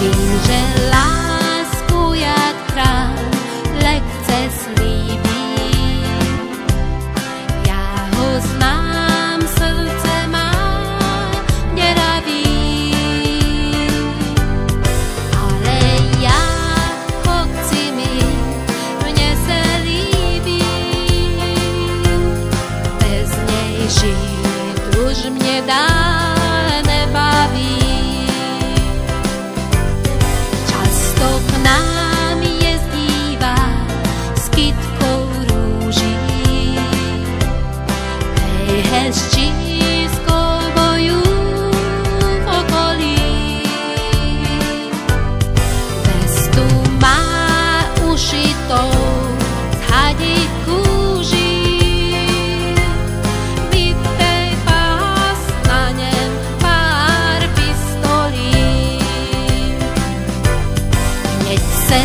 Vím, že lásku jak král lehce slíbí. Já ho znám, srdce má neraví, ale já ho chci mít, mne se líbí. Bez nej žít už mne dál nebaví. Často k nám jezdívá s kytkou rúží, nejhezčí s kolbojú v okolí. Vestu má ušitou z hadí kúží, vytej pás, na ňem pár pistolí. Hneď se